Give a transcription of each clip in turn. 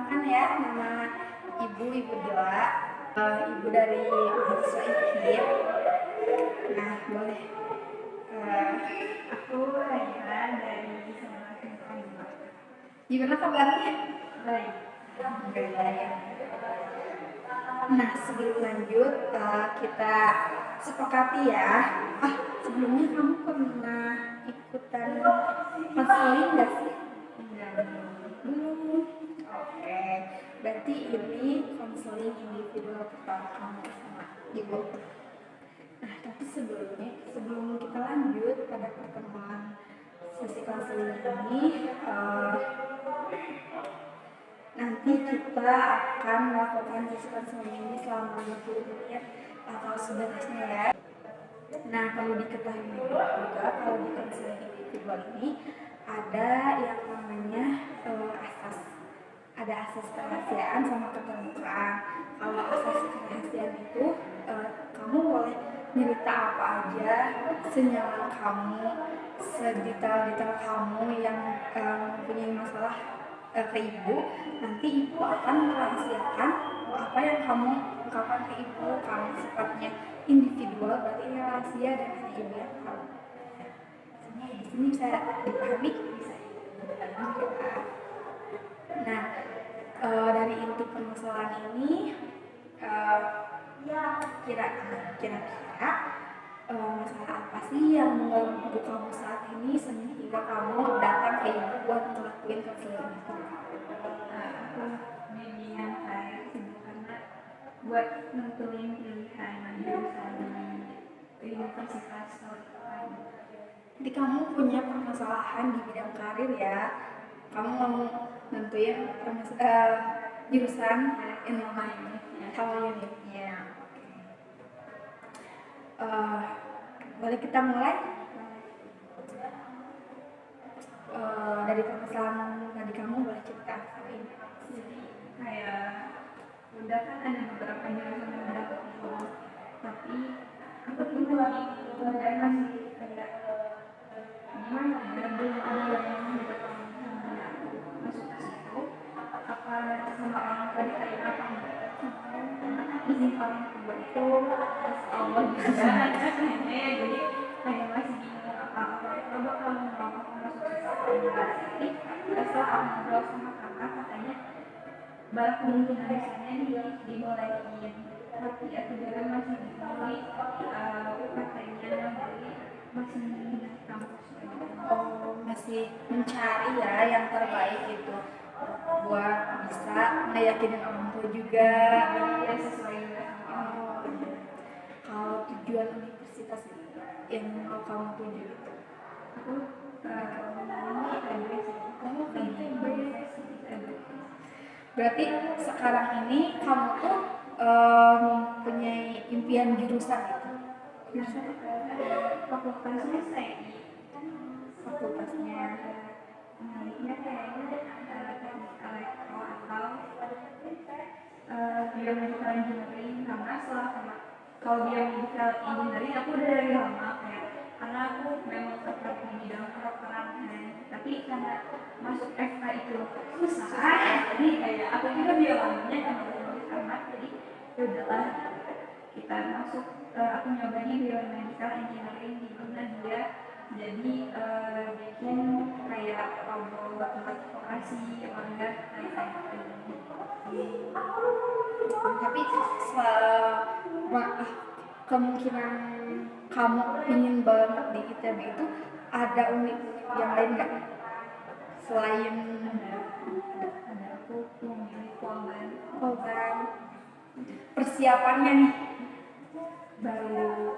perkenalkan ya, nama Ibu Dela, ibu dari mahasiswa IKIP. Nah, boleh. Aku Raya dari Sekolah Negeri. Gimana kabarnya? Baik. Baik. Nah, sebelum lanjut, kita sepakati ya. Sebelumnya kamu pernah ikutan konseling nggak sih? Belum. Oke, berarti ini konseling individual pertama kamu sama ibu. Nah, tapi sebelum kita lanjut pada pertemuan sesi konseling ini, nanti kita akan melakukan sesi konseling ini selama 60 menit atau sebenarnya ya. Nah, perlu diketahui juga kalau di konseling individual ini ada yang namanya asas kerahasiaan sama keterbukaan. Kalau asas kerahasiaan itu kamu boleh cerita apa aja, senyaman kamu, sedetail-detail kamu yang mempunyai masalah ke ibu. Nanti ibu akan merahasiakan apa yang kamu ungkapkan ke ibu. Kalau sifatnya individual berarti ini rahasia dan hanya ibu yang tahu. Di sini bisa dipahami, bisa. Nah, dari inti permasalahan ini kira-kira masalah apa sih yang mengganggu kamu saat ini sehingga kamu datang ke ibu buat ngelakuin konseling itu? Aku bimbingan saya sibuk karena buat nentuin pilihan jurusan universitas lain. Jadi kamu punya permasalahan di bidang karir ya, kamu mau nentuin jurusan ini kalau unitnya. Boleh kita mulai? Dari permasalahan tadi kamu boleh cerita. Jadi kayak udah kan ada beberapa jurusan yang udah aku, tapi aku tuh lagi belajar masih kayak gimana ya, belum ada yang mendapatkan masuk ke situ. Apa sama orang tadi kayak apa izin orang tua itu terus Allah juga kayaknya ya, jadi kayak masih bingung apa coba kalau mau aku masuk ke universitas. Setelah aku ngobrol sama kakak, katanya banyak kemungkinan misalnya dibolehin, tapi aku juga masih bingung katanya dari masih di kampus. Masih mencari ya yang terbaik itu buat bisa ngeyakinin orang tua juga Ya sesuai dengan kalau tujuan universitas yang mau kamu tuju itu. aku Berarti sekarang ini kamu tuh mempunyai impian jurusan itu. jurusan fakultasnya saya Fakultasnya menariknya kayaknya teknik elektro atau biomedical engineering, karena sama kalau biomedical engineering aku udah dari lama kayak karena aku memang tertarik di bidang kedokteran kan, tapi karena masuk FK itu susah jadi kayak aku juga biolognya kan karena jadi udahlah kita masuk aku nyoba di biomedical engineering di mana dia jadi bikin kayak robot tempat operasi organ kayak tapi kemungkinan kamu ingin banget di ITB itu ada unik yang lain nggak selain ada aku memilih polban persiapannya nih baru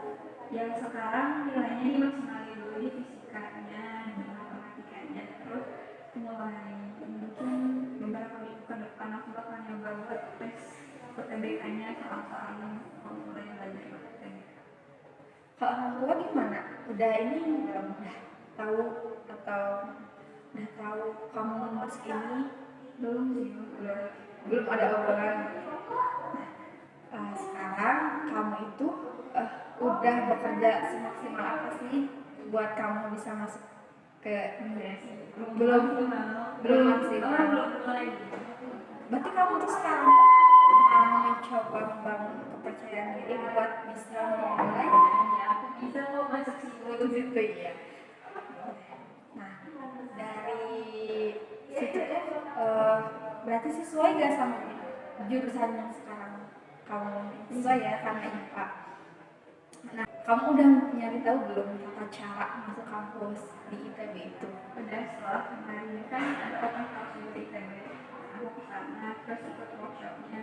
yang sekarang nilainya dimaksimalin dulu di fisikanya di matematikanya, terus mulai mungkin beberapa minggu ke depan aku bakal nyoba buat tes UTBK-nya soal-soal mulai belajar UTBK. kalau orang tua gimana? Udah ini belum tahu atau udah tahu kamu masuk ini? Belum sih, Belum ada obrolan. Sekarang kamu itu udah bekerja semaksimal apa sih buat kamu bisa masuk ke enggak sih, belum masih masih belum mulai. Berarti kamu tuh sekarang mau mencoba membangun kepercayaan diri buat bisa memulai. Ya aku bisa kok masuk Situ ya. Nah, dari situ tuh berarti sesuai gak sama jurusan yang sekarang kamu sesuai ya karena IPA. Nah, kamu udah nyari tahu belum tata cara masuk kampus di ITB itu? udah setelah kemarin kan ada open house di ITB, aku kesana terus ikut workshopnya,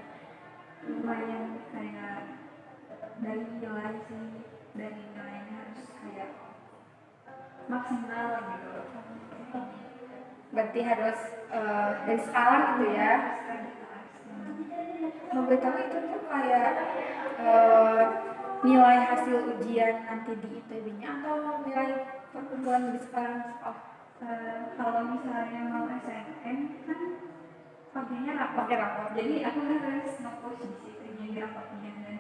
lumayan kayak dari nilai sih, dari nilainya harus kayak maksimal gitu. Berarti harus dari sekarang gitu ya. Mau gue tahu itu tuh kayak nilai hasil ujian nanti di ITB-nya atau nilai perkumpulan di sekarang sekolah? Kalau misalnya mau SNM kan pakainya rapor, Pakai rapor. jadi aku harus nge-push di situ jadi rapornya. Dan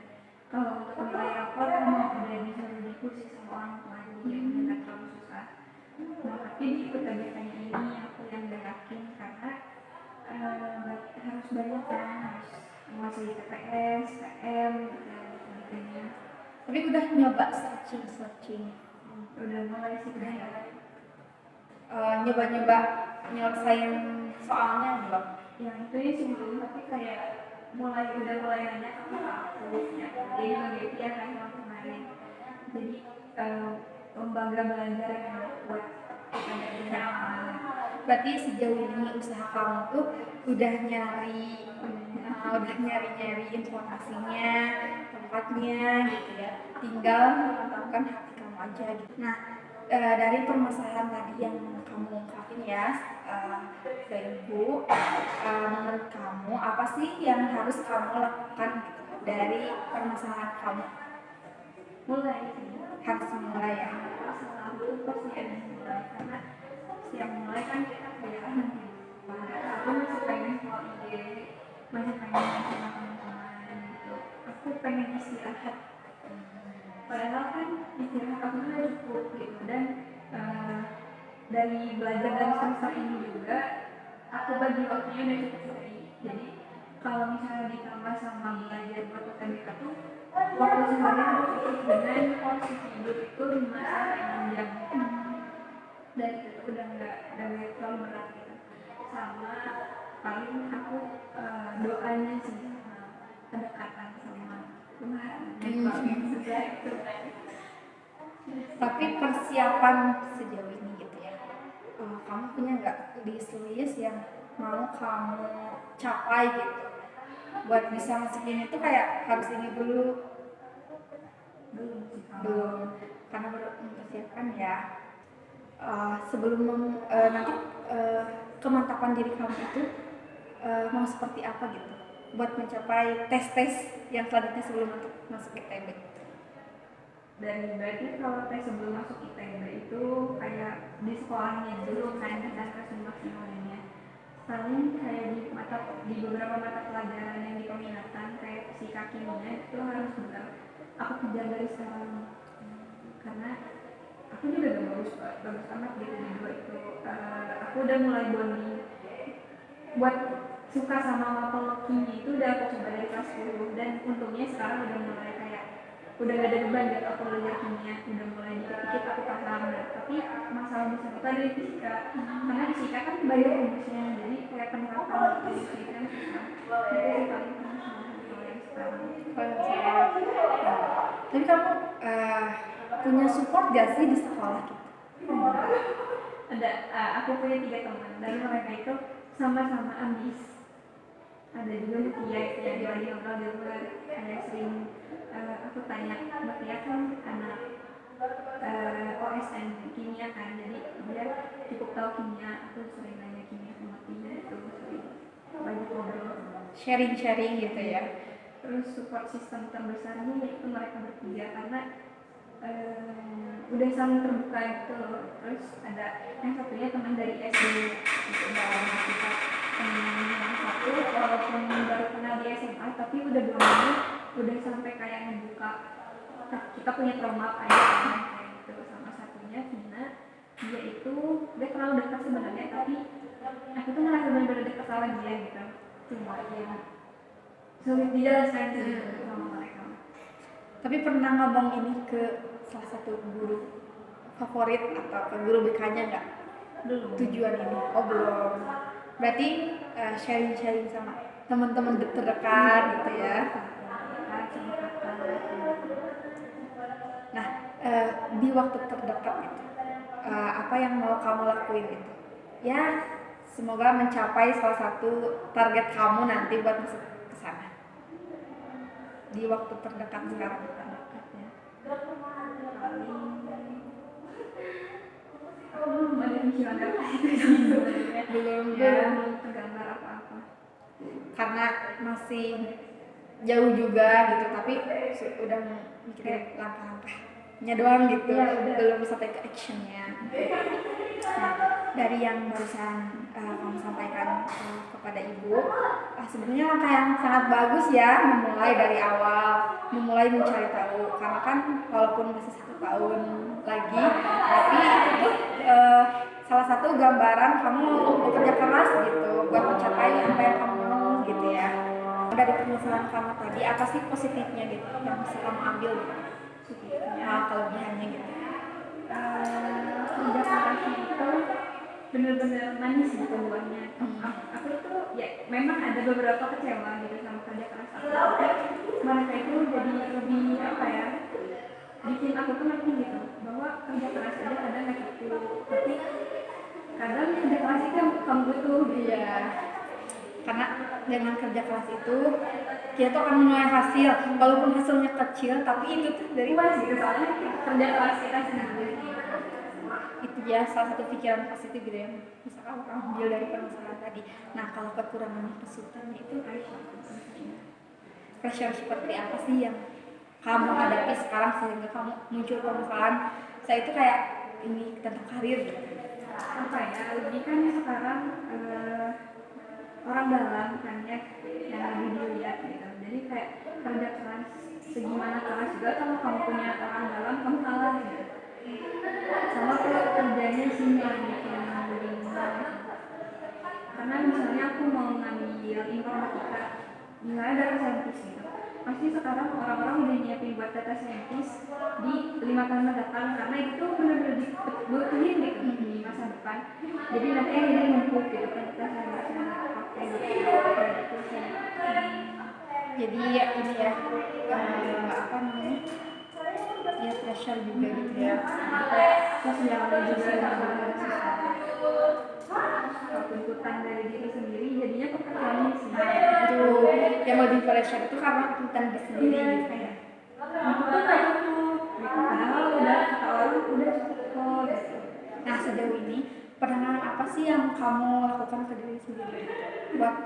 kalau untuk nilai rapor kan udah disuruh di-push sama orang tua, jadi nggak terlalu susah. Nah tapi di UTBK-nya ini aku yang gak yakin karena harus banyak kan, harus menguasai TPS, PM, dan sebagainya. Tapi udah nyoba searching. Udah mulai sih udah ya. Nyoba-nyoba nyelesain soalnya belum? Yang itu ya sih belum, tapi kayak udah mulai nanya sama aku ya, jadi bagi dia kan yang kemarin, jadi lembaga belajar yang buat kita dari awal. Berarti sejauh ini usaha kamu tuh udah nyari informasinya, tempatnya gitu ya. Tinggal menetapkan hati kamu aja gitu. Nah, dari permasalahan tadi yang kamu ungkapin ya ke ibu, menurut kamu apa sih yang harus kamu lakukan gitu, dari permasalahan kamu? Mulai sih, Harus mulai ya. masalah itu pasti ada mulai, karena setiap mulai kan kita kayak aku masih pengen soal ide, masih pengen sama teman-teman gitu, aku pengen istirahat, padahal kan istirahat aku kan cukup gitu. Dan dari belajar dari semester ini juga aku bagi waktunya udah cukup sering, jadi kalau misalnya ditambah sama belajar buat UTBK tuh waktu sehari aku cukup dengan porsi tidur itu 5-6 jam, dan itu udah nggak terlalu berat gitu. Sama paling aku doanya sih sama kedekatan sama Tuhan, susah itu. Tapi persiapan sejauh ini gitu ya, kamu punya nggak list yang mau kamu capai gitu buat bisa masukin itu, kayak harus ini dulu? Belum, karena baru mempersiapkan ya. Sebelum nanti kemantapan diri kamu itu mau seperti apa gitu buat mencapai tes yang selanjutnya sebelum masuk ITB. Dan berarti kalau tes sebelum masuk ITB itu kayak di sekolahnya dulu kan kita kasih maksimalnya. Paling kayak di beberapa mata pelajaran yang di peminatan kayak fisika kimia itu harus benar aku kejar dari sekarang, karena aku juga gak bagus amat gitu di dua itu. Aku udah mulai bonding buat suka sama mapel kimia itu udah aku coba dari kelas 10, dan untungnya sekarang udah mulai kayak udah gak ada beban gitu aku belajar kimia, udah mulai dikit-dikit aku paham. Nah, tapi masalah besar itu ada di fisika, karena di fisika kan banyak rumusnya, jadi kayak penerapan di fisika susah. Itu sih paling masalah yang sekarang. Tapi kamu punya support gak sih di sekolah gitu? Ada, aku punya 3 teman dan mereka itu sama-sama ambis. Ada juga Mutia yang lagi ngobrol di luar, kayak sering aku tanya, Mutia kan anak OSN kimia kan, jadi dia cukup tahu kimia, aku sering nanya kimia sama Mutia, itu sering banyak ngobrol, Sharing gitu ya. Terus support system terbesarnya itu mereka bertiga, karena udah saling terbuka gitu loh. Terus ada yang satunya teman dari SD gitu, udah lama kita. Yang satu walaupun baru kenal di SMA tapi udah 2 minggu udah sampai kayak ngebuka kita punya trauma aja kan, kayak gitu. Sama satunya Vina, dia itu dia terlalu dekat sebenarnya, tapi aku tuh ngerasa benar-benar dekat sama dia gitu. lumayan sulit dijelaskan sih sama mereka. Tapi pernah ngomong ini ke salah satu guru favorit atau ke guru BK-nya nggak? Belum. Tujuan ini? Oh belum. Berarti sharing-sharing sama teman-teman terdekat gitu ya. Nah, di waktu terdekat itu, apa yang mau kamu lakuin itu? Ya, semoga mencapai salah satu target kamu nanti buat masuk ke sana. Di waktu terdekat sekarang. Aku belum ada pikiran apa itu sih sebenarnya. Belum ya. Belum tergambar apa-apa. Karena masih jauh juga gitu, tapi udah mikirin langkah-langkahnya doang gitu, Ya, udah. belum sampai ke actionnya. Nah, dari yang barusan kamu sampaikan kepada ibu, sebenarnya langkah yang sangat bagus ya, memulai dari awal, memulai mencari tahu, karena kan walaupun masih 1 tahun lagi, tapi itu salah satu gambaran kamu bekerja keras gitu buat mencapai apa yang kamu mau gitu ya. Dari permasalahan kamu tadi, apa sih positifnya gitu yang bisa kamu ambil gitu? Kelebihannya gitu. Kerja kerasnya itu benar-benar manis gitu buahnya. Aku tuh ya memang ada beberapa kecewa gitu sama kerja keras aku, tapi mereka itu jadi lebih apa ya, bikin aku tuh ngerti gitu bahwa kerja keras aja kadang nggak cukup, tapi kadang kerja keras itu yang kamu butuh gitu. Iya. Karena dengan kerja keras itu kita tuh akan menuai hasil, walaupun hasilnya kecil, tapi itu tuh dari puas gitu soalnya kerja keras kita sendiri. Itu ya salah satu pikiran positif gitu yang bisa kamu ambil dari permasalahan tadi. Nah, kalau kekurangan kesulitannya itu pressure seperti apa sih yang kamu hadapi sekarang sehingga kamu muncul permasalahan? Saya itu kayak ini tentang karir gitu. Apa ya, lebih kan sekarang orang dalam kan ya yang lebih dilihat gitu, jadi kayak kerja keras segimana keras juga kalau kamu punya orang dalam kamu kalah gitu. Sama kalau kerjanya sinyal gitu yang lebih mudah. Karena misalnya aku mau ngambil informatika misalnya data scientist gitu, pasti sekarang orang-orang udah nyiapin buat data scientist di 5 tahun mendatang, karena itu benar-benar dibutuhin gitu di masa depan. Jadi nanti ini numpuk gitu kan data scientist pakai gitu sih. Jadi ya ini ya apa namanya, ya pressure juga gitu ya. Sosialnya juga tuntutan dari diri sendiri jadinya pekerjaannya sih Itu yang lebih pressure itu karena tuntutan diri sendiri gitu ya. itu tuh nggak cukup gitu, padahal udah kata orang udah cukup kok gitu. Nah, sejauh ini penanganan apa sih yang kamu lakukan ke diri sendiri buat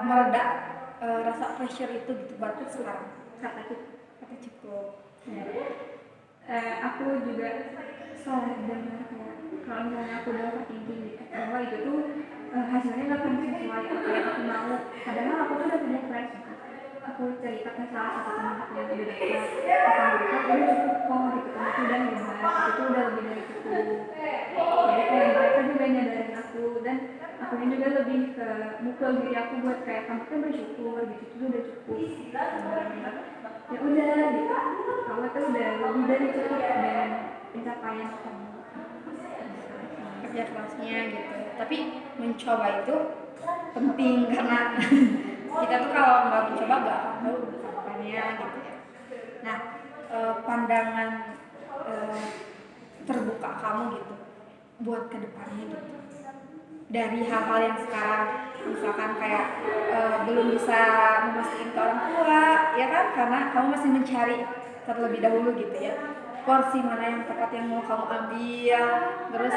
mereda rasa pressure itu gitu buat sekarang? Kata cukup. Ya. Aku juga salah dengar kayak kalau misalnya aku udah overthinking gitu bahwa itu tuh hasilnya nggak akan sesuai apa yang aku mau, padahal aku tuh udah punya plan gitu. Aku cerita ke salah satu teman aku yang udah dekat, udah cukup kok gitu, kamu tuh udah hebat, itu udah lebih dari cukup. Jadi kayak mereka juga nyadarin aku, dan akunya juga lebih ke mukul diri aku buat kayak kamu tuh bersyukur gitu, itu udah cukup. Ya udah gitu, kamu tuh udah lebih dari cukup dan pencapaian kamu. Kerja kerasnya gitu. Tapi mencoba itu penting karena kita tuh kalau nggak mencoba nggak akan tahu depannya gitu ya. Nah, pandangan terbuka kamu gitu buat kedepannya gitu. Dari hal-hal yang sekarang misalkan kayak belum bisa memastikan ke orang tua ya kan, karena kamu masih mencari terlebih dahulu gitu ya porsi mana yang tepat yang mau kamu ambil, terus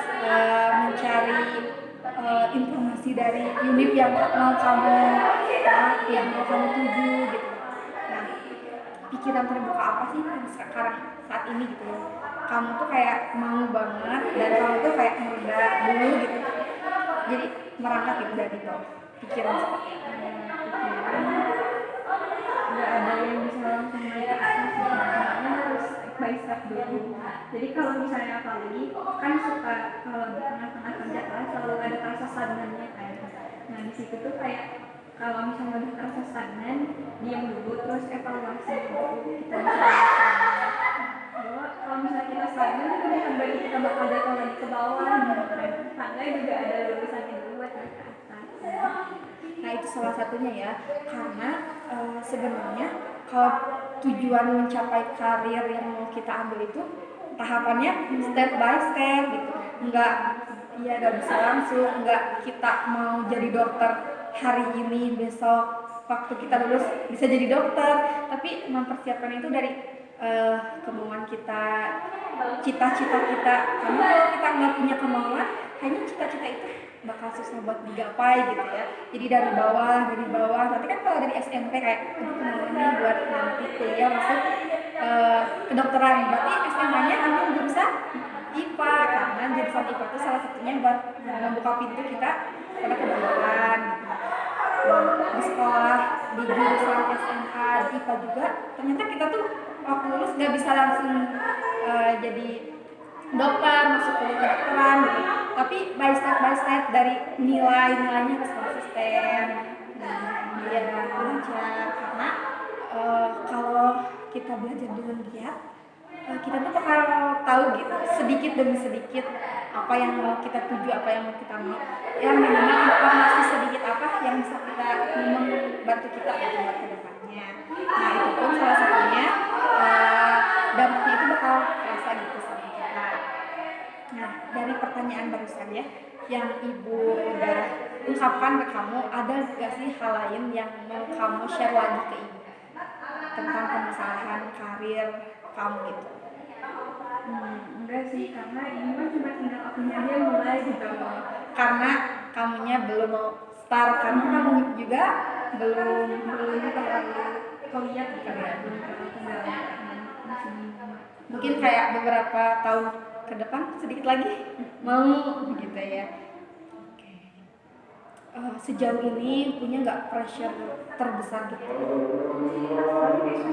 mencari informasi dari unit yang mau kamu yang mau kamu tuju gitu. Nah, pikiran terbuka apa sih yang sekarang saat ini gitu ya kamu tuh kayak mau banget dan kamu tuh kayak mereda dulu gitu, jadi merangkak gitu dari bawah pikiran seperti apa? Nggak ada yang bisa langsung naik ke atas gitu, semuanya harus step by step dulu. Jadi kalau misalnya apalagi kan suka kalau di tengah-tengah kerja keras selalu ada rasa stagnannya kan. Nah di situ tuh kayak kalau misalnya udah terasa stagnan, diam dulu terus evaluasi dulu, kita bisa lakukan. Bahwa kalau misalnya kita stagnan itu bukan berarti kita bakal jatuh lagi ke bawah gitu kan. Tangga juga ada lulusannya dulu buat naik ke atas. Nah itu salah satunya ya, karena sebenarnya kalau tujuan mencapai karir yang mau kita ambil itu tahapannya step by step gitu, nggak nggak bisa langsung, nggak kita mau jadi dokter hari ini besok waktu kita lulus bisa jadi dokter, tapi mempersiapkan itu dari kemauan kita, cita-cita kita, karena kalau kita nggak punya kemauan hanya cita-cita itu bakal susah buat digapai gitu ya. Jadi dari bawah nanti kan kalau dari SMP kayak kemauannya buat nanti kuliah masuk kedokteran, berarti SMA-nya ambil jurusan IPA, karena jurusan IPA itu salah satunya buat membuka pintu kita pada kedokteran gitu. Di sekolah di jurusan SMA di IPA juga ternyata kita tuh waktu lulus nggak bisa langsung jadi dokter, masuk kuliah kedokteran gitu, tapi by step dari nilainya harus konsisten, dia belajar, karena kalau kita belajar dengan giat kita tuh bakal tahu gitu sedikit demi sedikit apa yang mau kita tuju, apa yang mau kita mau, ya minimal informasi sedikit apa yang bisa kita membantu kita gitu buat kedepannya. Nah itu pun salah satunya dampaknya itu bakal terasa gitu sama kita. Nah dari pertanyaan barusan ya yang ibu udah ungkapkan ke kamu, ada gak sih hal lain yang mau kamu share lagi ke ibu tentang permasalahan karir kamu itu? Enggak sih, karena ini mah cuma tinggal akunya dia mulai gitu. Karena kamunya belum mau start, karena kamu juga belum terlalu lihat gitu ya, belum terlalu kendala, masih mungkin kayak beberapa tahun ke depan sedikit lagi mau gitu ya. Sejauh ini punya nggak pressure terbesar gitu?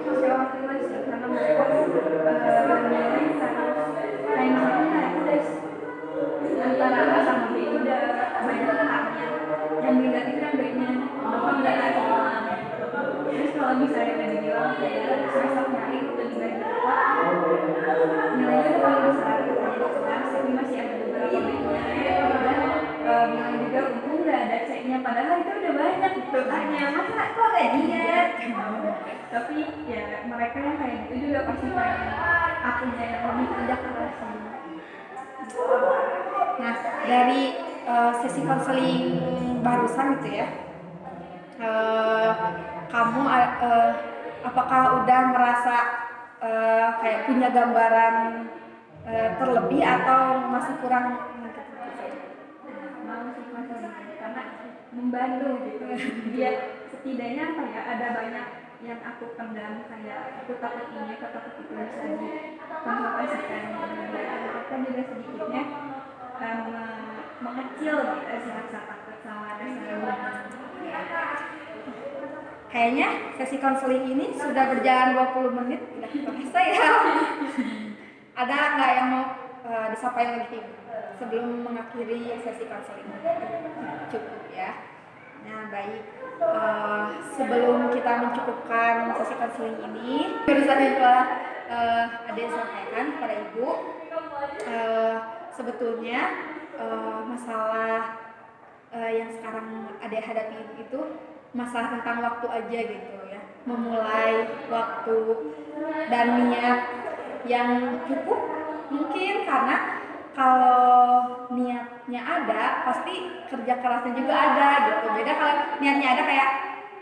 sosial aktivis sih, karena mereka menilai kayak misalnya tes antara A sama B itu udah banyak A-nya, yang negatif kan B-nya, bahkan nggak ada hilang. Terus kalau misalnya nggak dibilang kayak semester nyari udah dibagi dua, nilainya udah paling besar gitu, jadi kelas tapi masih ada beberapa B-nya. Dan bilang juga untung nggak ada C-nya, padahal itu udah banyak gitu tanya masa kok ada dia. Tapi ya mereka yang kayak gitu juga pasti pengen akunya yang lebih kerja keras. Nah dari sesi konseling barusan gitu ya, kamu apakah udah merasa kayak punya gambaran terlebih atau masih kurang? Mau sih karena membantu gitu, biar setidaknya apa ya, ada banyak yang aku pendam, kayak aku takut ini, aku takut itu, bisa dikonsultasikan biar mereka juga sedikitnya mengecil gitu rasa takut sama rasa. Kayaknya sesi konseling ini sudah berjalan 20 menit, udah terasa ya. Ada nggak yang mau disampaikan lagi sebelum mengakhiri sesi konseling? Cukup ya. Nah baik, sebelum kita mencukupkan sesi konseling ini, barusan yang telah ada yang sampaikan kepada ibu, sebetulnya masalah yang sekarang ada hadapi itu masalah tentang waktu aja gitu ya, memulai waktu dan niat yang cukup mungkin, karena kalau niatnya ada pasti kerja kerasnya juga ada gitu. Beda kalau niatnya ada kayak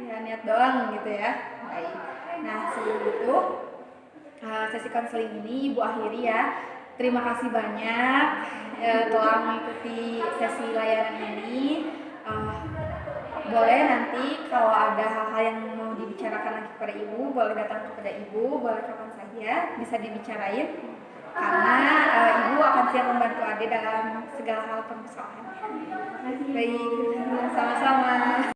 ya niat doang gitu ya. Baik. Nah sebelum itu sesi konseling ini ibu akhiri ya. Terima kasih banyak telah mengikuti sesi layanan ini. Boleh nanti kalau ada hal-hal yang mau dibicarakan lagi kepada ibu, boleh datang kepada ibu, boleh kapan saja bisa dibicarain, karena ibu akan siap membantu Ade dalam segala hal permasalahannya. Baik, sama-sama.